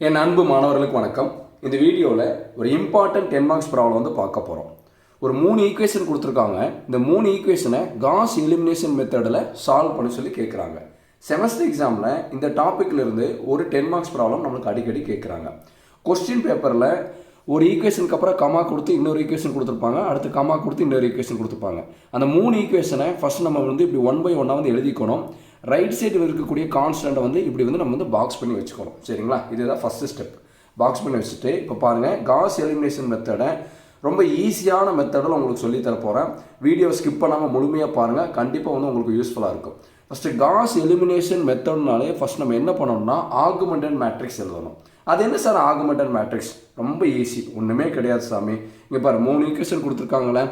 என் அன்பு மாணவர்களுக்கு வணக்கம். இந்த வீடியோவில் ஒரு இம்பார்ட்டன்ட் 10 மார்க்ஸ் ப்ராப்ளம் வந்து பார்க்க போகிறோம். ஒரு 3 ஈக்குவேஷன் கொடுத்துருக்காங்க. இந்த 3 ஈக்குவேஷனை காஸ் எலிமினேஷன் மெத்தடில் சால்வ் பண்ண சொல்லி கேட்குறாங்க. செமஸ்டர் எக்ஸாமில் இந்த டாப்பிக்லேருந்து ஒரு 10 மார்க்ஸ் ப்ராப்ளம் நம்மளுக்கு அடிக்கடி கேட்குறாங்க. கொஸ்டின் பேப்பரில் ஒரு ஈக்குவேஷனுக்கு அப்புறம் கமா கொடுத்து இன்னொரு ஈக்குவேஷன் கொடுத்துருப்பாங்க, அடுத்து கமா கொடுத்து இன்னொரு ஈக்குவேஷன் கொடுத்துருப்பாங்க. அந்த 3 ஈக்குவேஷனை ஃபஸ்ட் நம்ம வந்து இப்படி 1 by 1 வந்து எழுதிக்கணும். ரைட் சைடில் இருக்கக்கூடிய கான்ஸ்டண்ட்டை வந்து இப்படி வந்து நம்ம வந்து பாக்ஸ் பண்ணி வச்சுக்கணும். சரிங்களா? இதுதான் ஃபஸ்ட்டு ஸ்டெப். பாக்ஸ் பண்ணி வச்சுட்டு இப்போ பாருங்கள், காஸ் எலிமினேஷன் மெத்தடை ரொம்ப ஈஸியான மெத்தடில் உங்களுக்கு சொல்லித்தர போகிறேன். வீடியோவை ஸ்கிப் பண்ணாமல் முழுமையாக பாருங்கள், கண்டிப்பாக வந்து உங்களுக்கு யூஸ்ஃபுல்லாக இருக்கும். ஃபஸ்ட்டு காஸ் எலிமினேஷன் மெத்தட்னாலே ஃபஸ்ட் நம்ம என்ன பண்ணணும்னா ஆகுமெண்டட் மேட்ரிக்ஸ் எழுதணும். அது என்ன சார் ஆகுமெண்டட் மேட்ரிக்ஸ்? ரொம்ப ஈஸி, ஒன்றுமே கிடையாது சாமி. இங்கே பாருங்கள், 3 ஈக்குவேஷன் கொடுத்துருக்காங்களே.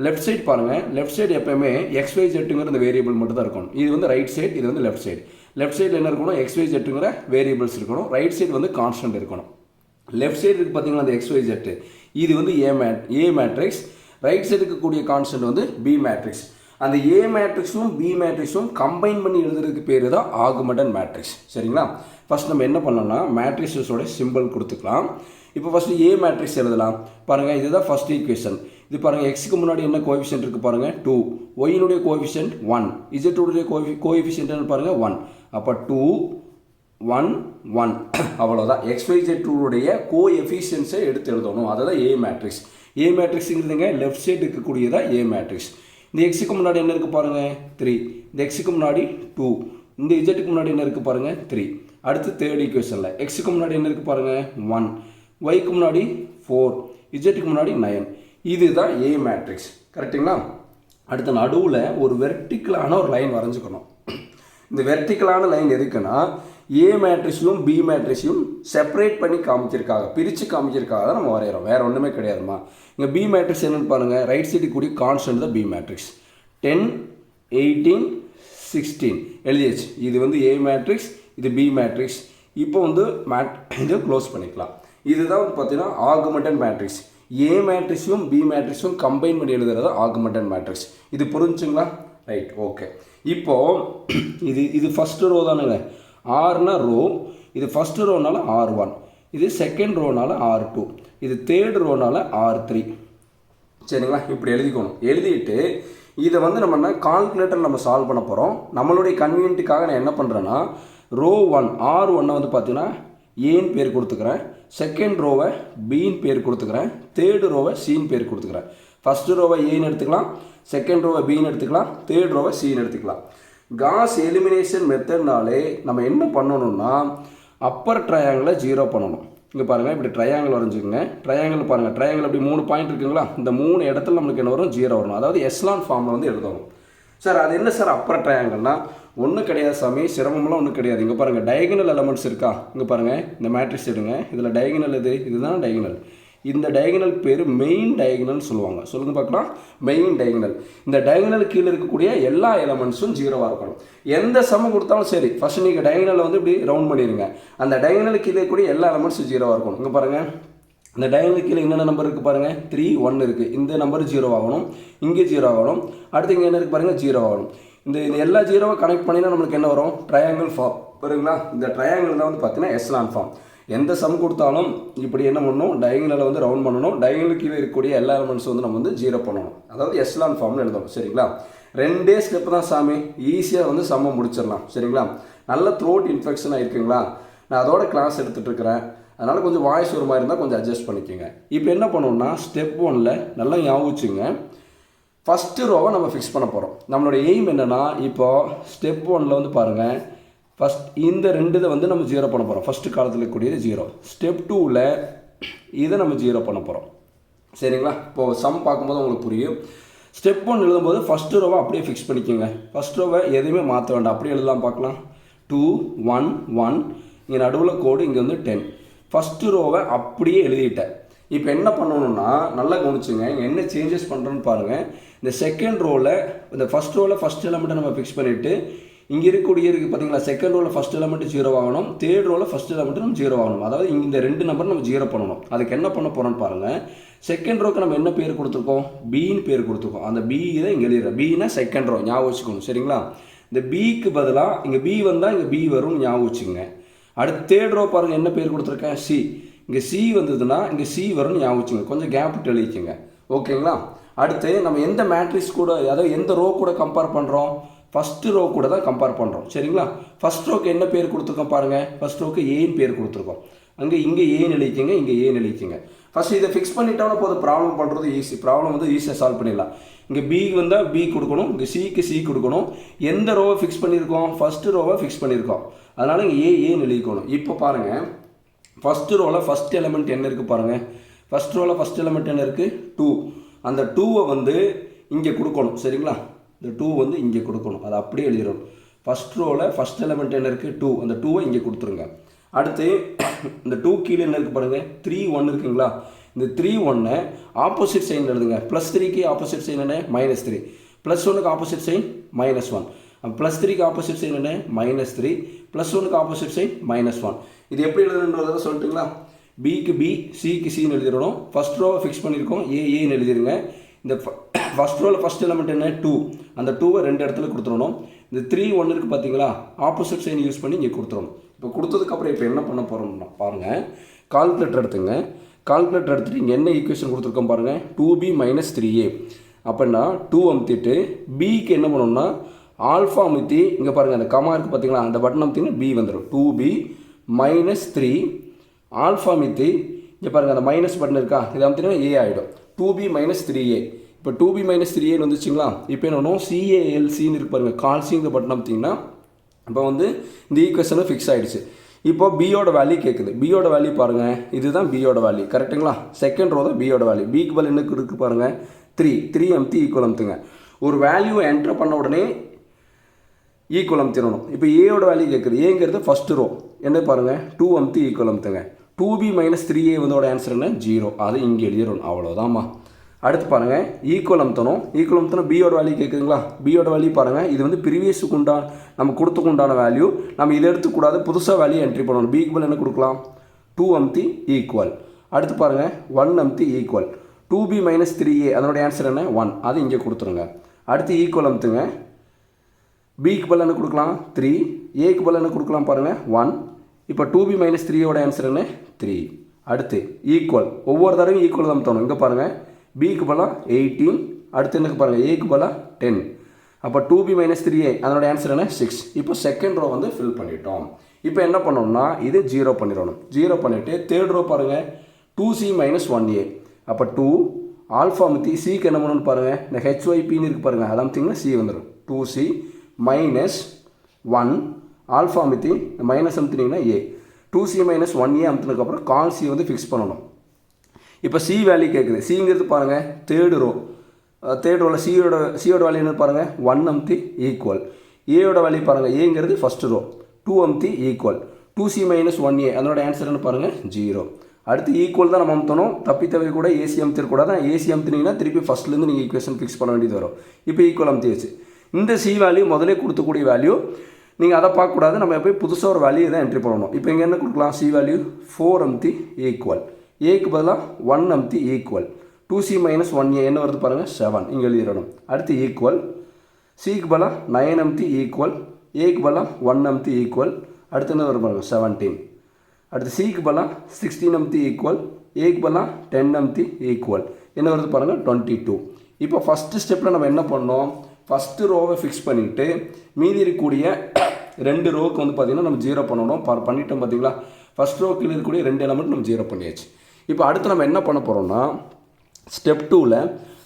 லெஃப்ட் சைடு பாருங்கள், லெஃப்ட் சைடு எப்போயுமே XYZங்கிற இந்த வேரியபிள் மட்டும் தான் இருக்கணும். இது வந்து ரைட் சைடு, இது வந்து லெஃப்ட் சைடு. லெஃப்ட் சைடில் என்ன இருக்கணும்? XYZங்கிற வேரியபிள்ஸ் இருக்கணும். ரைட் சைடு வந்து கான்ஸ்டன்ட் இருக்கணும். லெஃப்ட் சைடு இருக்குது பார்த்தீங்களா, அந்த XYZ, இது வந்து ஏ மேட்ரிக்ஸ். ரைட் சைடு இருக்கக்கூடிய கான்ஸ்டன்ட் வந்து பி மேட்ரிக்ஸ். அந்த ஏ மேட்ரிக்ஸும் பி மேட்ரிக்ஸும் கம்பைன் பண்ணி எழுதுறதுக்கு பேர் தான் ஆகுமெண்டட் மேட்ரிக்ஸ். சரிங்களா? ஃபஸ்ட் நம்ம என்ன பண்ணலாம்னா மேட்ரிக்ஸஸோட சிம்பிள் கொடுத்துக்கலாம். இப்போ ஃபஸ்ட்டு ஏ மேட்ரிக்ஸ் எழுதலாம். பாருங்கள், இதுதான் ஃபஸ்ட் ஈக்குவேஷன். இது பாருங்கள், எக்ஸுக்கு முன்னாடி என்ன கோஎஃபிஷியன்ட் இருக்குது பாருங்கள், 2. ஒய்னுடைய கோஎஃபிஷியன்ட் 1. இசட்டுடைய கோஎஃபிஷியன்ட்னு பாருங்கள் 1. அப்போ 2 1 1 அவ்வளோதான். XYZ2உடைய கோஎஃபிஷியன்ஸை எடுத்து எழுதணும். அதுதான் A matrix. A மேட்ரிக்ஸுங்கிறதுங்க left side இருக்கக்கூடியதான் A matrix. இந்த எக்ஸுக்கு முன்னாடி என்ன இருக்குது பாருங்கள் 3. இந்த எக்ஸுக்கு முன்னாடி 2. இந்த இஜெட்டுக்கு முன்னாடி என்ன இருக்குது பாருங்கள் 3. அடுத்து தேர்ட் ஈக்குவேஷனில் எக்ஸுக்கு முன்னாடி என்ன இருக்குது பாருங்கள் 1. ஒய்க்கு முன்னாடி 4. இஜெட்டுக்கு முன்னாடி 9. இதுதான் ஏ மேட்ரிக்ஸ். கரெக்டுங்களா? அடுத்த நடுவில் ஒரு வெர்டிக்கலான ஒரு லைன் வரைஞ்சிக்கணும். இந்த வெர்டிக்கலான லைன் எதுக்குன்னா ஏ மேட்ரிக்ஸையும் பி மேட்ரிக்ஸையும் செப்பரேட் பண்ணி காமிச்சிருக்காங்க, பிரித்து காமிச்சிருக்காக தான் நம்ம வரைகிறோம். வேறு ஒன்றுமே கிடையாதுமா. இங்கே பி மேட்ரிக்ஸ் என்னென்னு பாருங்கள், ரைட் சைடு கூடிய கான்ஸ்டன்ட் தான் பி மேட்ரிக்ஸ். 10 18 16 எழுதியாச்சு. இது வந்து ஏ மேட்ரிக்ஸ், இது பி மேட்ரிக்ஸ். இப்போ வந்து இதை க்ளோஸ் பண்ணிக்கலாம். இதுதான் வந்து பார்த்தீங்கன்னா ஆகுமெண்டட் மேட்ரிக்ஸ். ஏ மேட்ரிக்ஸும் பி மேட்ரிக்ஸும் கம்பைன் பண்ணி எழுதுறது ஆகுமெண்டட் மேட்ரிக்ஸ். இது புரிஞ்சுங்களா? Right, okay. இப்போது இது ஃபஸ்ட்டு ரோ தானுங்க. ஆறுனா ரோ, இது ஃபஸ்ட்டு ரோனால R1, இது செகண்ட் ரோனால R2, இது தேர்ட் ரோனால R3. சரிங்களா? இப்படி எழுதிக்கணும். எழுதிட்டு இதை வந்து நம்ம கால்குலேட்டர் நம்ம சால்வ் பண்ண போகிறோம். நம்மளுடைய கன்வீனியன்ட்டுக்காக நான் என்ன பண்ணுறேன்னா ரோ 1 R1 வந்து பார்த்தீங்கன்னா ஏன்னு பேர் கொடுத்துக்கிறேன், செகண்ட் ரோவை பின்னு பேர் கொடுத்துக்கிறேன், தேர்டு ரோவை சின்னு பேர் கொடுத்துக்கிறேன். ஃபஸ்ட்டு ரோவை ஏன்னு எடுத்துக்கலாம், செகண்ட் ரோவை பின்னு எடுத்துக்கலாம், தேர்ட் ரோவை சின்னு எடுத்துக்கலாம். காஸ் எலிமினேஷன் மெத்தட்னாலே நம்ம என்ன பண்ணணும்னா அப்பர் ட்ரையாங்கிளை 0 பண்ணணும். இங்கே பாருங்கள், இப்படி ட்ரையாங்கிள் வரைஞ்சிக்கோங்க. ட்ரையாங்கிள் பாருங்கள், ட்ரையாங்கிள் அப்படி 3 பாயிண்ட் இருக்குங்களா, இந்த 3 இடத்துல நம்மளுக்கு என்ன வரும்? 0 வரணும். அதாவது எஸ்லான் ஃபார்மில் வந்து எழுதணும். சார் அது என்ன சார் அப்பர் ட்ரையாங்கிள்னா? ஒன்றும் கிடையாது சாமி, சிரமம்லாம் ஒன்றும் கிடையாது. இங்கே பாருங்கள், டயகனல் எலமெண்ட்ஸ் இருக்கா? இங்கே பாருங்கள், இந்த மேட்ரிக்ஸ் எடுங்க. இதில் டயகனல் இதுதான் டயகனல். இந்த டயகனல் பேர் மெயின் டயகனல்னு சொல்லுவாங்க. சொல்லுங்கள் பார்க்கலாம், மெயின் டயகனல். இந்த டயகனல் கீழே இருக்கக்கூடிய எல்லா எலமெண்ட்ஸும் 0வாக இருக்கணும். எந்த சமம் கொடுத்தாலும் சரி, ஃபஸ்ட்டு நீங்கள் டயகனலை வந்து இப்படி ரவுண்ட் பண்ணிடுங்க. அந்த டயகனல் கீழே இருக்கக்கூடிய எல்லா எலமெண்ட்ஸும் 0வாக இருக்கணும். இங்கே பாருங்கள், இந்த டயகனல் கீழே என்னென்ன நம்பர் இருக்குது பாருங்கள், 3 1 இருக்குது. இந்த நம்பர் 0 ஆகணும், இங்கே 0 ஆகணும். அடுத்து இங்கே என்ன இருக்குது பாருங்கள், 0 ஆகணும். இந்த எல்லா 0வை கனெக்ட் பண்ணினா நம்மளுக்கு என்ன வரும்? ட்ரையாங்கிள் ஃபார்ம் வருங்களா? இந்த ட்ரையாங்கிள் தான் வந்து பார்த்தீங்கன்னா எஸ்லான் ஃபார்ம். எந்த சம் கொடுத்தாலும் இப்படி என்ன பண்ணணும், டயகனலை வந்து ரவுண்ட் பண்ணணும். டயகனல் கீழே இருக்கக்கூடிய எல்லா எலமெண்ட்ஸும் வந்து நம்ம வந்து 0 பண்ணணும். அதாவது எஸ்லான் ஃபார்ம்னு எழுதணும். சரிங்களா? 2 ஸ்டெப் தான் சாமி, ஈஸியாக வந்து சம்ம முடிச்சிடலாம். சரிங்களா? நல்ல த்ரோட் இன்ஃபெக்ஷன் ஆகிருக்குங்களா? நான் அதோட கிளாஸ் எடுத்துகிட்டு இருக்கிறேன், அதனால் கொஞ்சம் வாய்ஸ் ஒரு மாதிரி இருந்தால் கொஞ்சம் அட்ஜஸ்ட் பண்ணிக்கோங்க. இப்போ என்ன பண்ணணும்னா ஸ்டெப் 1ல் நல்லா ஞாபகம் வச்சுங்க, ஃபஸ்ட்டு ரோவை நம்ம ஃபிக்ஸ் பண்ண போகிறோம். நம்மளோட எய்ம் என்னென்னா, இப்போது ஸ்டெப் 1ல் வந்து பாருங்கள், ஃபஸ்ட் இந்த 2 இதை வந்து நம்ம 0 பண்ண போகிறோம். ஃபஸ்ட்டு காலத்தில் இருக்கக்கூடியது 0. ஸ்டெப் 2ல் இதை நம்ம 0 பண்ண போகிறோம். சரிங்களா? இப்போது சம் பார்க்கும்போது உங்களுக்கு புரியும். ஸ்டெப் 1 எழுதும்போது ஃபஸ்ட்டு ரோவை அப்படியே ஃபிக்ஸ் பண்ணிக்கோங்க. ஃபஸ்ட் ரோவை எதுவுமே மாற்ற வேண்டாம், அப்படியே எழுதலாம் பார்க்கலாம். 2 1 1, இங்கே நடுவில் கோடு, இங்கே வந்து 10. ஃபஸ்ட்டு ரோவை அப்படியே எழுதிட்டேன். இப்போ என்ன பண்ணணும்னா நல்லா கவனிச்சுங்க, இங்கே என்ன சேஞ்சஸ் பண்ணுறோன்னு பாருங்கள். இந்த செகண்ட் ரோவில் இந்த ஃபஸ்ட் ரோவில் ஃபஸ்ட் எலமெண்ட்டை நம்ம ஃபிக்ஸ் பண்ணிவிட்டு, இங்கே இருக்கக்கூடிய இருக்குது பார்த்தீங்களா, செகண்ட் ரோவில் ஃபஸ்ட் எலமெண்ட்டு 0 ஆகணும், தேர்ட் ரோவில் ஃபஸ்ட் எலமெண்ட்டு நம்ம 0 ஆகணும். அதாவது இங்கே இந்த 2 நம்பர் நம்ம 0 பண்ணணும். அதுக்கு என்ன பண்ண போகிறோன்னு பாருங்கள். செகண்ட் ரோக்கு நம்ம என்ன பேர் கொடுத்துருக்கோம்? பின்னு பேர் கொடுத்துருக்கோம். அந்த பி தான் இங்கே எழுதுறேன். பின்னா செகண்ட் ரோ, ஞாபகம் வச்சுக்கணும். சரிங்களா? இந்த பிக்கு பதிலாக இங்கே பி வந்தால் இங்கே பி வரும், ஞாபகம் வச்சுக்கோங்க. அடுத்து தேர்ட் ரோ பாருங்கள் என்ன பேர் கொடுத்துருக்கேன், சி. இங்கே சி வந்ததுன்னா இங்கே சி வரும்னு ஞாபகம் வச்சுங்க, கொஞ்சம் கேப் விட்டு எழுதிக்கங்க. ஓகேங்களா? அடுத்து நம்ம எந்த மேட்ரிக்ஸ் கூட, அதாவது எந்த ரோ கூட கம்பேர் பண்ணுறோம், ஃபஸ்ட்டு ரோ கூட தான் கம்பேர் பண்ணுறோம். சரிங்களா? ஃபஸ்ட் ரோக்கு என்ன பேர் கொடுத்துருக்கோம் பாருங்கள், ஃபஸ்ட் ரோக்கு ஏன்னு பேர் கொடுத்துருக்கோம். இங்கே ஏன்னு எழுதிக்கங்க, இங்கே ஏன்னு எழுதிக்கங்க. ஃபஸ்ட்டு இதை ஃபிக்ஸ் பண்ணிட்டோம்னா போதும், ப்ராப்ளம் பண்ணுறது ஈஸி. ப்ராப்ளம் வந்து ஈஸியாக சால்வ் பண்ணிடலாம். இங்கே பி வந்தால் பி கொடுக்கணும், இங்கே சிக்கு சி கொடுக்கணும். எந்த ரோவை ஃபிக்ஸ் பண்ணியிருக்கோம், ஃபஸ்ட்டு ரோவை ஃபிக்ஸ் பண்ணியிருக்கோம். அதனால் இங்கே ஏன்னு எழுதிக்கணும். இப்போ பாருங்கள், ஃபஸ்ட்டு ரோவில் ஃபஸ்ட் எலிமெண்ட் என்ன இருக்குது பாருங்கள். ஃபஸ்ட் ரோவில் ஃபஸ்ட் எலிமெண்ட் என்ன இருக்குது, 2. அந்த 2வை வந்து இங்கே கொடுக்கணும். சரிங்களா? இந்த 2 வந்து இங்கே கொடுக்கணும், அதை அப்படியே எழுதிடணும். ஃபஸ்ட் ரோவில் ஃபஸ்ட் எலிமெண்ட் என்ன இருக்குது, 2. அந்த 2வை இங்கே கொடுத்துருங்க. அடுத்து இந்த 2 கீழே என்ன இருக்குது பாருங்கள், 3 1 இருக்குங்களா. இந்த 3 1 ஆப்போசிட் சைன் எழுதுங்க. +3க்கு ஆப்போசிட் சைன் என்ன, -3. +1க்கு ஆப்போசிட் சைன் -1. +3க்கு ஆப்போசிட் சைன் என்ன, -3. +1க்கு ஆப்போசிட் சைன் -1. இது எப்படி எழுதுன்றதை சொல்லட்டுங்களா. பிக்கு பி, சிக்கு சின்னு எழுதிடணும். ஃபஸ்ட் ரோவை ஃபிக்ஸ் பண்ணியிருக்கோம், ஏன்னு எழுதிடுங்க. இந்த ஃபஸ்ட் ரோவில் ஃபஸ்ட் எலிமெண்ட் என்ன, 2. அந்த 2வை 2 இடத்துல கொடுத்துடணும். இந்த 3 1 இருக்குது பார்த்தீங்களா, ஆப்போசிட் சைன் யூஸ் பண்ணி இங்கே கொடுத்துடணும். இப்போ கொடுத்ததுக்கப்புறம் இப்போ என்ன பண்ண போகிறோம்னா பாருங்கள், கால்குலேட்டர் எடுத்துங்க. கால்குலேட்டர் எடுத்துகிட்டு இங்கே என்ன ஈக்குவேஷன் கொடுத்துருக்கோம் பாருங்கள், 2b - 3a. அப்படின்னா 2 அமுத்திட்டு பிக்கு என்ன பண்ணணும்னா ஆல்ஃபா அமுத்தி, இங்கே பாருங்கள் அந்த கமா இருக்குது பார்த்தீங்களா, அந்த பட்டன் அமுத்திங்கன்னா பி வந்துடும். 2b - 3 ஆல்ஃபா அமுத்தி, இங்கே பாருங்கள் அந்த மைனஸ் பட்டன் இருக்கா, இதை அமுத்தினா ஏ ஆகிடும். 2b - 3a. இப்போ 2b - 3a வந்துச்சுங்களா. இப்போ என்ன பண்ணுவோம், CALCன்னு இருக்கு பாருங்கள், கால்சிங்கிற பட்டன் அமுத்திங்கன்னா இப்போ வந்து இந்த ஈக்குவேஷனும் ஃபிக்ஸ் ஆகிடுச்சு. இப்போ பியோட வேல்யூ கேட்குது. பியோட வேல்யூ பாருங்கள், இதுதான் பியோட வேல்யூ. கரெக்டுங்களா? செகண்ட் ரோ தான் பியோட வேல்யூ. பிக்கு பதில் என்ன இருக்குது பாருங்கள், 3 அமுத்தி ஈக்குவல் அமுத்துங்க. ஒரு வேல்யூவை என்டர் பண்ண உடனே ஈக்குவல் அமுத்திடணும். இப்போ ஏயோட வேல்யூ கேட்குது. ஏங்கிறது ஃபஸ்ட்டு ரோ என்ன பாருங்கள், 2 அமுத்தி ஈக்குவல் அமுத்துங்க. 2b - 3a வந்தோட ஆன்சர் என்ன, 0. அது இங்கே எழுதிடணும், அவ்வளோதாம்மா. அடுத்து பாருங்கள், ஈக்குவல் அமுத்தணும். ஈக்குவல் அமுத்தணும், பியோட வேல்யூ கேட்குதுங்களா. பியோட வேல்யூ பாருங்கள், இது வந்து ப்ரீவியஸுக்கு உண்டான நம்ம கொடுத்துக்குண்டான வேல்யூ. நம்ம இதை எடுத்துக்கூடாது, புதுசாக வேல்யூ என்ட்ரி பண்ணணும். பிக்கு பதில் என்ன கொடுக்கலாம், 2 அமுத்தி ஈக்குவல். அடுத்து பாருங்கள், 1 அமுத்தி ஈக்குவல். 2b - 3a அதனோட ஆன்சர் என்ன, 1. அது இங்கே கொடுத்துருங்க. அடுத்து ஈக்குவல் அமுத்துங்க. பிக்கு பதில் என்ன கொடுக்கலாம், 3. ஏக்கு பதில் என்ன கொடுக்கலாம் பாருங்கள், 1. இப்போ 2b - 3a ஆன்சர் என்ன, 3. அடுத்து ஈக்குவல், ஒவ்வொரு தடவையும் ஈக்குவல் தான் அமுத்தணும். இங்கே பாருங்கள், பிக்கு பதிலாக 18. அடுத்து எனக்கு பாருங்கள், ஏக்கு பதிலாக 10. அப்போ 2b - 3a அதனோட ஆன்சர் என்ன, 6. இப்போ செகண்ட் ரோ வந்து ஃபில் பண்ணிட்டோம். இப்போ என்ன பண்ணோம்னா இது 0 பண்ணிடணும். 0 பண்ணிவிட்டு தேர்ட் ரோ பாருங்கள், 2c - 1a. அப்போ 2 ஆல்ஃபா அமுத்தி சிக்கு என்ன பண்ணணும்னு பாருங்கள், இந்த HYPன்னு இருக்குது பாருங்கள், அதை அமுத்திங்கன்னா சி வந்துடும். 2c - 1 ஆல்ஃபா அமுத்தி மைனஸ் அமுத்தினீங்கன்னா ஏ. 2c - 1a அமுத்தினதுக்கப்புறம் கால் சி வந்து ஃபிக்ஸ் பண்ணணும். இப்போ சி வேல்யூ கேட்குது. சிங்கிறது பாருங்கள் தேர்டு ரோ. தேர்ட் ரோவில் சியோட வேல்யூ என்ன பாருங்கள், 1 அமுத்தி ஈக்குவல். ஏயோட வேல்யூ பாருங்கள், ஏங்கிறது ஃபஸ்ட்டு ரோ, 2 அமுத்தி ஈக்குவல். 2c - 1a அதனோட ஆன்சர் என்ன பாருங்கள், 0. அடுத்து ஈக்குவல் தான் நம்ம அமுத்தணும். தப்பி தவிர கூட ஏசி அமுத்திருக்கூடாது. ஏசி அமுத்தினீங்கன்னா திருப்பி ஃபஸ்ட்லேருந்து நீங்கள் ஈக்குவேஷன் ஃபிக்ஸ் பண்ண வேண்டியது வரும். இப்போ ஈக்குவல் அமுத்தியாச்சு. இந்த சி வேல்யூ முதலே கொடுத்தக்கூடிய வேல்யூ, நீங்கள் அதை பார்க்கக்கூடாது. நம்ம போய் புதுசாக ஒரு வேல்யூ தான் என்ட்ரி பண்ணணும். இப்போ இங்கே என்ன கொடுக்கலாம், சி வேல்யூ 4 அமுத்தி ஈக்குவல். ஏக்கு பதிலாக 1 அமுத்தி ஈக்குவல். 2c - 1a என்ன வருது பாருங்கள், 7. இங்கே எழுதிடணும். அடுத்து ஈக்குவல். சிக்கு பதிலாக 9 அமுத்தி ஈக்குவல். ஏக்கு பதிலாக 1 அமுத்தி ஈக்குவல். அடுத்து என்ன வருது பாருங்கள், 17. அடுத்து சிக்கு பதிலாக 16 அமுத்தி ஈக்குவல். ஏக்கு பதிலாக 10 அமுத்தி ஈக்குவல். என்ன வருது பாருங்கள், 22. இப்போ ஃபஸ்ட்டு ஸ்டெப்பில் நம்ம என்ன பண்ணோம், ஃபஸ்ட்டு ரோவை ஃபிக்ஸ் பண்ணிவிட்டு மீதி இருக்கக்கூடிய 2 ரோவுக்கு வந்து பார்த்திங்கன்னா நம்ம 0 பண்ணணும். பண்ணிட்டோம் பார்த்தீங்களா. ஃபஸ்ட் ரோக்கில் இருக்கக்கூடிய 2 எலமெண்ட் நம்ம 0 பண்ணியாச்சு. இப்போ அடுத்து நம்ம என்ன பண்ண போகிறோம்னா, ஸ்டெப் 2ல்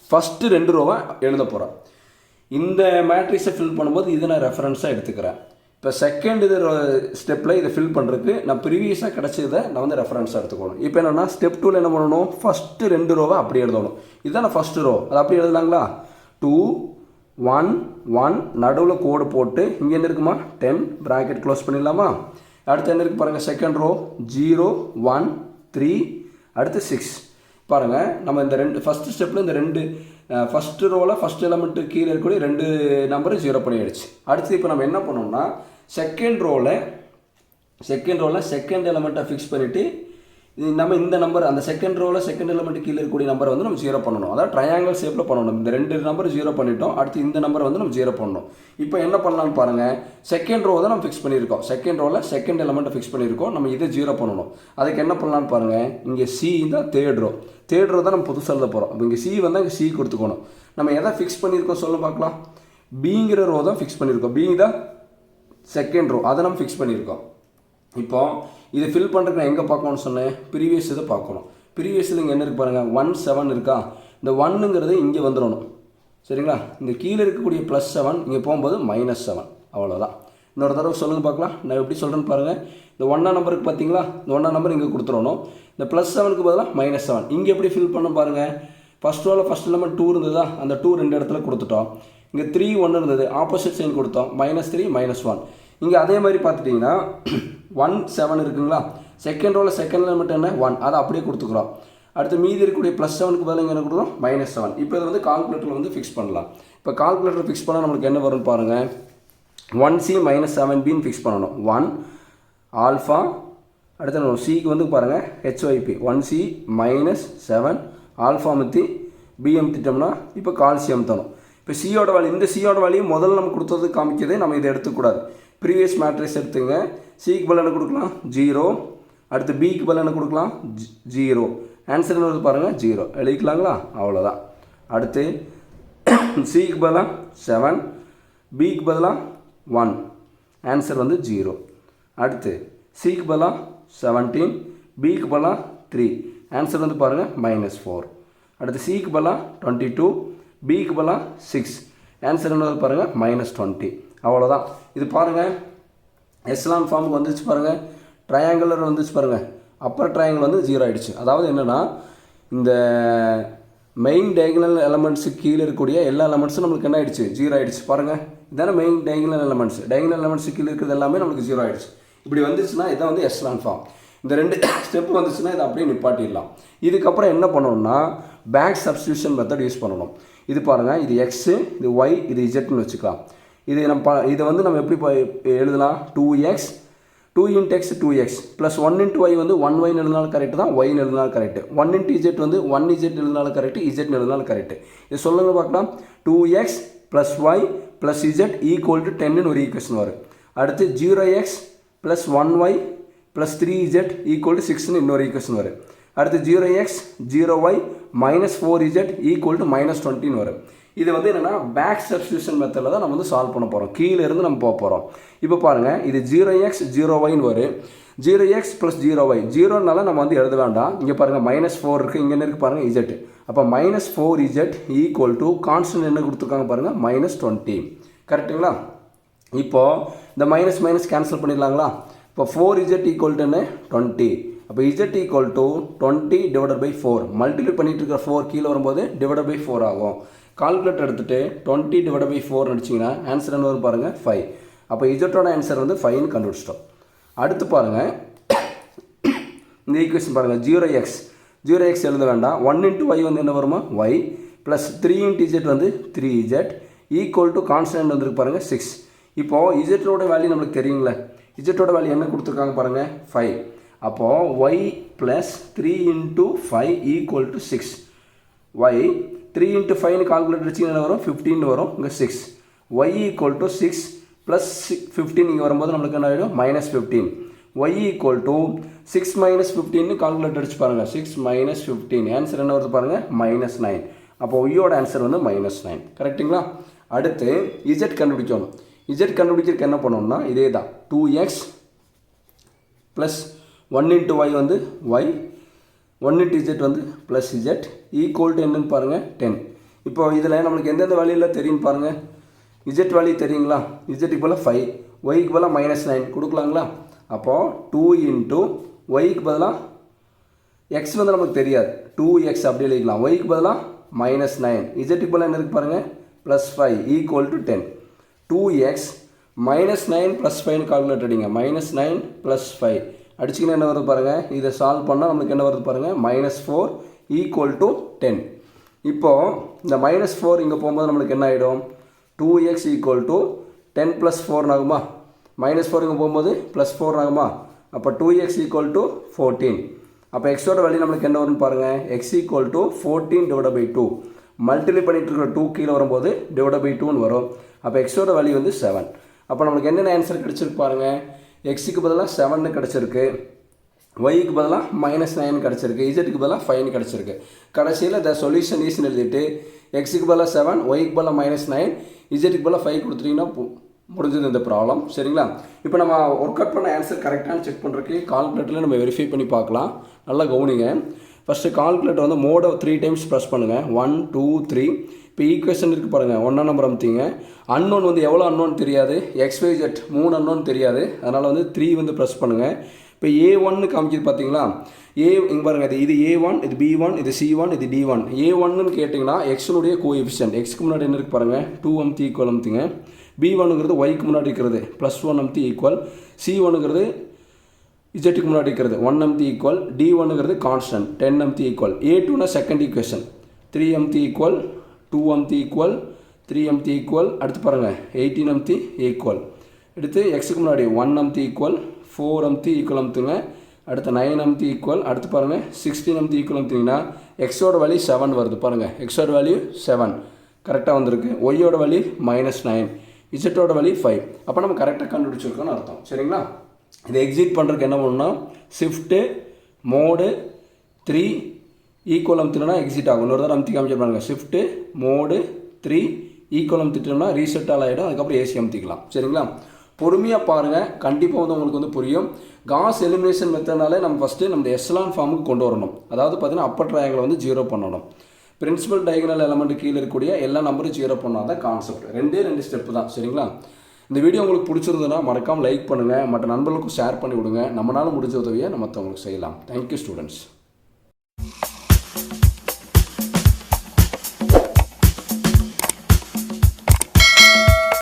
ஃபஸ்ட்டு 2 ரோவை எழுத போகிறோம். இந்த மேட்ரிக்ஸை ஃபில் பண்ணும்போது இதை நான் ரெஃபரன்ஸாக எடுத்துக்கிறேன். இப்போ செகண்ட் ஸ்டெப்பில் இதை ஃபில் பண்ணுறதுக்கு நான் ப்ரீவியஸாக கிடச்சதை நான் வந்து ரெஃபரன்ஸாக எடுத்துக்கணும். இப்போ என்னென்னா ஸ்டெப் 2ல் என்ன பண்ணணும், ஃபஸ்ட்டு 2 ரோவை அப்படி எழுதணும். இதுதான் நான் ஃபஸ்ட்டு ரோ, அது அப்படி எழுதலாங்களா. 2 1 1 நடுவில் கோடு போட்டு இங்கே என்ன இருக்குமா, 10 ப்ராக்கெட் க்ளோஸ் பண்ணிடலாமா. அடுத்து என்ன இருக்குது பாருங்கள், செகண்ட் ரோ 0 1 3 அடுத்து 6. பாருங்கள், நம்ம இந்த 2 ஃபஸ்ட்டு ஸ்டெப்பில் இந்த 2 ஃபஸ்ட்டு ரோவில் ஃபஸ்ட் எலமெண்ட்டு கீழே இருக்கக்கூடிய 2 நம்பரு 0 பண்ணிடுச்சு. அடுத்து இப்போ நம்ம என்ன பண்ணோம்னா, செகண்ட் ரோவில் செகண்ட் எலமெண்ட்டை ஃபிக்ஸ் பண்ணிவிட்டு நம்ம இந்த நம்பர் அந்த செகண்ட் ரோவில் செகண்ட் எலிமெண்ட் கீழே இருக்கக்கூடிய நம்பரை வந்து நம்ம 0 பண்ணணும். அதாவது ட்ரையாங்கிள் ஷேப்பில் பண்ணணும். இந்த 2 நம்பர் 0 பண்ணிட்டோம். அடுத்து இந்த நம்பரை வந்து நம்ம 0 பண்ணணும். இப்போ என்ன பண்ணலாம்னு பாருங்கள். செகண்ட் ரோ தான் நம்ம ஃபிக்ஸ் பண்ணியிருக்கோம். செகண்ட் ரோவில் செகண்ட் எலிமெண்ட்டை ஃபிக்ஸ் பண்ணியிருக்கோம். நம்ம இதை 0 பண்ணணும். அதுக்கு என்ன பண்ணலாம்னு பாருங்கள். இங்கே சி தான் தேர்ட் ரோ. தேர்ட் ரோ தான் நம்ம புதுசாக எழுத போகிறோம். அப்போ இங்கே சி வந்தால் இங்கே சி கொடுத்துக்கணும். நம்ம எதை ஃபிக்ஸ் பண்ணியிருக்கோம் சொல்ல பார்க்கலாம். பிங்கிற ரோ தான் ஃபிக்ஸ் பண்ணியிருக்கோம். பி தான் செகண்ட் ரோ, அதை நம்ம ஃபிக்ஸ் பண்ணியிருக்கோம். இப்போ இதை ஃபில் பண்ணுறதுக்கு நான் எங்கே பார்க்கணும்னு சொன்னேன், ப்ரீவியஸ் இதை பார்க்கணும். ப்ரீவியஸில் இங்கே என்ன இருக்கு பாருங்கள், 1 7 இருக்கா. இந்த 1ங்கிறது இங்கே வந்துடணும். சரிங்களா. இந்த கீழே இருக்கக்கூடிய +7 இங்கே போகும்போது -7, அவ்வளோதான். இன்னொரு தடவை சொல்லுங்கள் பார்க்கலாம். நான் எப்படி சொல்கிறேன்னு பாருங்கள். இந்த 1ஆம் நம்பருக்கு பார்த்தீங்களா, இந்த 1ஆம் நம்பர் இங்கே கொடுத்துடணும். இந்த +7க்கு பதிலாக -7 இங்கே எப்படி ஃபில் பண்ண பாருங்கள். ஃபஸ்ட் ரோவில் ஃபஸ்ட் எலிமெண்ட் 2 இருந்ததா, அந்த 2 2 இடத்துல கொடுத்துட்டோம். இங்கே 3 1 இருந்தது, ஆப்போசிட் சைன் கொடுத்தோம், -3 -1. இங்கே அதே மாதிரி பார்த்துட்டிங்கன்னா 1 7 இருக்குங்களா. செகண்ட் ரோவில் செகண்ட் எலிமெண்ட் என்ன 1, அதை அப்படியே கொடுத்துக்குறோம். அடுத்து மீதி இருக்கக்கூடிய +7க்கு பதிலாக இங்கே என்ன கொடுக்குறோம், -7. இப்போ இதை வந்து கால்குலேட்டரில் வந்து ஃபிக்ஸ் பண்ணலாம். இப்போ கால்குலேட்டர் ஃபிக்ஸ் பண்ணால் நம்மளுக்கு என்ன வரும்னு பாருங்கள். 1C -7Bன்னு ஃபிக்ஸ் பண்ணணும். 1 ஆல்ஃபா, அடுத்து நம்ம சிக்கு வந்து பாருங்கள் HYP 1C -7 ஆல்ஃபா அமுத்தி பி அமுத்திட்டோம்னா இப்போ கால்சி அமுத்தணும். இப்போ சியோட வேல்யூ, இந்த சியோட வேல்யூ முதல்ல நம்ம கொடுத்தது காமிக்கிறதே நம்ம இதை எடுத்துக்கூடாது. ப்ரீவியஸ் மேட்ரிக்ஸ் எடுத்துங்க. சிக்கு பதில் என்ன கொடுக்கலாம் 0, அடுத்து பிக்கு பதில் என்ன கொடுக்கலாம் 0. ஆன்சர் வருது பாருங்கள் 0, எழுதிக்கலாங்களா, அவ்வளோதான். அடுத்து சிக்கு பதிலாக 7, பிக்கு பதிலாக 1, ஆன்சர் வந்து 0. அடுத்து சிக்கு பதிலாக 17, பிக்கு பதிலாக 3, ஆன்சர் வந்து பாருங்கள் -4. அடுத்து சிக்கு பதிலாக 22, பிக்கு பதிலாக 6, ஆன்சர் என்ன பாருங்கள் -20. அவ்வளோதான். இது பாருங்கள் எஸ்லான் ஃபார்முக்கு வந்துச்சு பாருங்கள். ட்ரையாங்குலர் வந்துச்சு பாருங்கள். அப்பர் ட்ரையாங்கிள் வந்து 0 ஆகிடுச்சு. அதாவது என்னென்னா இந்த மெயின் டயகனல் எலமெண்ட்ஸுக்கு கீழே இருக்கக்கூடிய எல்லா எலமெண்ட்ஸும் நம்மளுக்கு என்ன ஆகிடுச்சு 0 ஆகிடுச்சு. பாருங்கள் இதான மெயின் டயகனல் எலமெண்ட்ஸ். டயகனல் எலமெண்ட்ஸுக்கு கீழே இருக்கிறது எல்லாமே நம்மளுக்கு 0 ஆகிடுச்சு. இப்படி வந்துச்சுன்னா இதான் வந்து எஸ்லான் ஃபார்ம். இந்த 2 ஸ்டெப் வந்துச்சுன்னா இதை அப்படியே நிப்பாட்டிடலாம். இதுக்கப்புறம் என்ன பண்ணணும்னா பேக் சப்ஸ்டியூஷன் மெத்தட் யூஸ் பண்ணணும். இது பாருங்கள், இது எக்ஸு, இது ஒய், இது இஜெட்னு வச்சுக்கலாம். இது இதை வந்து நம்ம எப்படி எழுதலாம், 2x 2 × x 2x plus 1 × y வந்து 1y எழுதினாலும் கரெக்டு தான், ஒய்னு எழுதினாலும் கரெக்டு. 1 × z வந்து 1z எழுதினாலும் கரெக்டு, z எழுதினாலும் கரெக்டு. இது சொல்லுங்க பார்க்கலாம். 2x + y + z = 10ன்னு ஒரு ஈக்குவேஷன் வரும். அடுத்து 0x + 1y + 3z = 6ன்னு இன்னொரு ஈக்குவேஷன் வரும். அடுத்து 0x 0y - 4z = -20ன்னு வரும். இது வந்து என்னென்னா பேக் சப்ஸ்டியூஷன் மெத்தடில் தான் நம்ம வந்து சால்வ் பண்ண போகிறோம். கீழே இருந்து நம்ம போக போகிறோம். இப்போ பாருங்கள், இது 0x 0yன்னு வரும். 0x + 0y 0னால நம்ம வந்து எழுத வேண்டாம். இங்கே பாருங்கள் -4 இருக்குது, இங்கே இருக்குது பாருங்கள் z. அப்போ -4z = கான்ஸ்டன்ட் என்ன கொடுத்துருக்காங்க பாருங்கள் -20. கரெக்டுங்களா. இப்போது இந்த மைனஸ் கேன்சல் பண்ணிடலாங்களா. இப்போ 4z = என்ன 20. அப்போ z = 20/4. மல்டிப்ளை பண்ணிட்டு இருக்கிற 4 கீழே வரும்போது /4 ஆகும். கால்குலேட்டர் எடுத்துகிட்டு 20/4 அடிச்சிங்கன்னா ஆன்சர் என்ன வரும் பாருங்கள் 5. அப்போ இஜட்டோட ஆன்சர் வந்து 5ன்னு கண்டுபிடிச்சிட்டோம். அடுத்து பாருங்கள், இந்த ஈக்குவேஷன் பாருங்கள். 0x எழுத வேண்டாம். 1 × y வந்து என்ன வருமா y ப்ளஸ் 3 × z வந்து 3z = கான்ஸ்டன்ட் வந்துருக்கு பாருங்கள் 6. இப்போது இஜட்டோட வேல்யூ நம்மளுக்கு தெரியுங்களே. இஜட்டோட வேல்யூ என்ன கொடுத்துருக்காங்க பாருங்கள் 5. அப்போது y + 3 × 5 = 6. y 3 × 5 கால்குலேட் வச்சிங்கன்னா என்ன வரும் 15 வரும். இங்கே 6 y = 6 + 15 இங்கே வரும்போது நம்மளுக்கு என்ன ஆகிடும் -15. y = 6 - 15 கால்குலேட் அடிச்சு பாருங்கள். 6 - 15 ஆன்சர் என்ன வருது பாருங்கள் -9. அப்போ ஒய்யோட ஆன்சர் வந்து -9. கரெக்டுங்களா. அடுத்து z கண்டுபிடிக்கணும். z கண்டுபிடிக்கிறதுக்கு என்ன பண்ணணும்னா இதே தான் 2x ப்ளஸ் 1 × y வந்து y 1 × z வந்து ப்ளஸ் z = என்னன்னு பாருங்கள் 10. இப்போ இதில் நம்மளுக்கு எந்தெந்த வேல்யூவில் தெரியும்னு பாருங்கள். z வேல்யூ தெரியுங்களா. z க்கு பதிலாக 5, y-க்கு பதிலாக -9 கொடுக்கலாங்களா. அப்போது 2 × y-க்கு பதிலாக x வந்து நமக்கு தெரியாது, 2x அப்படி எழுதிக்கலாம். y-க்கு பதிலாக -9, z-க்கு பதிலாக என்ன இருக்குது பாருங்கள் +5 = 10. 2x -9 + 5 கால்குலேட் அடிங்க. -9 + 5 அடிச்சிங்கன்னா என்ன வருது பாருங்கள். இதை சால்வ் பண்ணால் நம்மளுக்கு என்ன வருது பாருங்கள் -4 = 10. இப்போது இந்த -4 இங்கே போகும்போது நம்மளுக்கு என்ன ஆகிடும் 2x = 10 + 4 ஆகுமா. -4 இங்கே போகும்போது +4 ஆகுமா. அப்போ 2x = 14. அப்போ எக்ஸோட வேல்யூ நம்மளுக்கு என்ன வரும்னு பாருங்கள். எக்ஸ் ஈக்குவல் டு 14/2 மல்டிப்ளை பண்ணிட்டு இருக்கிற 2 கீழே வரும்போது /2ன்னு வரும். அப்போ எக்ஸோட வேல்யூ வந்து 7. அப்போ நம்மளுக்கு என்னென்ன ஆன்சர் கிடச்சிருக்கு பாருங்கள். எக்ஸுக்கு பதிலாக 7 கிடச்சிருக்கு, ஒய்க்கு பதிலாக -9 கிடச்சிருக்கு, இசட்டுக்கு பதிலாக 5 கிடச்சிருக்கு. கடைசியில் த சொல்யூஷன் ஈஸ்ன்னு எழுதிட்டு எக்ஸுக்கு பதிலாக 7, ஒய்க்கு பதிலாக -9, இசட்டுக்கு பதிலாக 5 கொடுத்துட்டிங்கன்னா முடிஞ்சது இந்த ப்ராப்ளம். சரிங்களா? இப்போ நம்ம ஒர்க் அவுட் பண்ண ஆன்சர் கரெக்டானு செக் பண்ணுறதுக்கு கால்குலேட்டரில் நம்ம வெரிஃபை பண்ணி பார்க்கலாம். நல்லா கவனிங்க. ஃபஸ்ட்டு கால்குலேட்டர் வந்து மோடை 3 டைம்ஸ் ப்ரெஸ் பண்ணுங்கள். 1 2 3. இப்போ ஈக்குவேஷன் இருக்குது பாருங்கள். 1 நம்பர் அமுத்திங்க. அன்னோன் வந்து எவ்வளோ அன்னோன் தெரியாது, XYZ 3 அன்னோன் தெரியாது. அதனால் வந்து 3 வந்து ப்ரெஸ் பண்ணுங்கள். இப்போ A1 காமிக்கிது பார்த்தீங்களா? இங்கே பாருங்கள். இது A1, இது B1, இது C1, இது D1. A1ன்னு கேட்டிங்கன்னா எக்ஸனுடைய கோஎஃபிஷியன்ட். எக்ஸ்க்கு முன்னாடி என்ன இருக்குது பாருங்கள், 2 அமுத்தி ஈக்குவல் அமுத்திங்க. B1ங்கிறது ஒய்க்கு முன்னாடி இருக்கிறது +1 அமுத்தி ஈக்குவல். C1ங்கிறது இசட்டுக்கு முன்னாடி இருக்கிறது 1 அமுத்தி ஈக்குவல். D1ங்கிறது கான்ஸ்டன்ட் 10 அமுத்தி ஈக்குவல். A2னா செகண்ட் ஈக்குவேஷன் 3 அமுத்தி ஈக்குவல், 2 அமுத்தி ஈக்குவல், 3 அமுத்தி ஈக்குவல். அடுத்து பாருங்கள் 18 அமுத்தி ஈக்குவல். அடுத்து எக்ஸுக்கு முன்னாடி 1 அமுத்தி ஈக்குவல், 4 அமுத்தி ஈக்குவல் அமுத்துங்க. அடுத்து 9 அமுத்தி ஈக்குவல். அடுத்து பாருங்கள் 16 அமுத்தி ஈக்குவல் அமுத்திங்கன்னா எக்ஸோட வேல்யூ 7 வருது பாருங்கள். எக்ஸோட வேல்யூ 7 கரெக்டாக வந்திருக்கு. ஒய்யோட வேல்யூ -9, இசட்டோட வேல்யூ 5. அப்போ நம்ம கரெக்டாக கண்டுபிடிச்சிருக்கோன்னு அர்த்தம். சரிங்களா? இதை எக்ஸிட் பண்ணுறதுக்கு என்ன பண்ணணும்னா ஷிஃப்ட்டு மோடு 3 ஈக்குவல் அமுத்தினா எக்ஸிட் ஆகும். இன்னொரு தடவை அமுத்தி காமிச்சிருப்பாங்க. ஷிஃப்ட்டு மோடு 3 ஈக்குவல் அமுத்திட்டோம்னா ரீசெட் ஆகிடும். அதுக்கப்புறம் ஏசி அமுத்திக்கலாம். சரிங்களா? பொறுமையாக பாருங்கள். கண்டிப்பாக வந்து உங்களுக்கு வந்து புரியும். காஸ் எலிமினேஷன் மெத்தட்னாலே நம்ம ஃபஸ்ட்டு நம்ம எஸ்லான் ஃபார்முக்கு கொண்டு வரணும். அதாவது பார்த்தீங்கன்னா அப்பர் ட்ரையாங்கில் வந்து 0 பண்ணணும். பிரின்சிபல் டயகனல் எலமெண்ட் கீழே இருக்கக்கூடிய எல்லா நம்பரும் 0 பண்ணால் தான் கான்செப்ட். 2 ஸ்டெப்பு தான். சரிங்களா? இந்த வீடியோ உங்களுக்கு பிடிச்சிருந்ததுன்னா மறக்காமல் லைக் பண்ணுங்கள், மற்ற நண்பர்களுக்கும் ஷேர் பண்ணி விடுங்க. நம்மளால் முடிஞ்ச உதவியை நம்ம மற்றவங்களுக்கு செய்யலாம். Thank you students.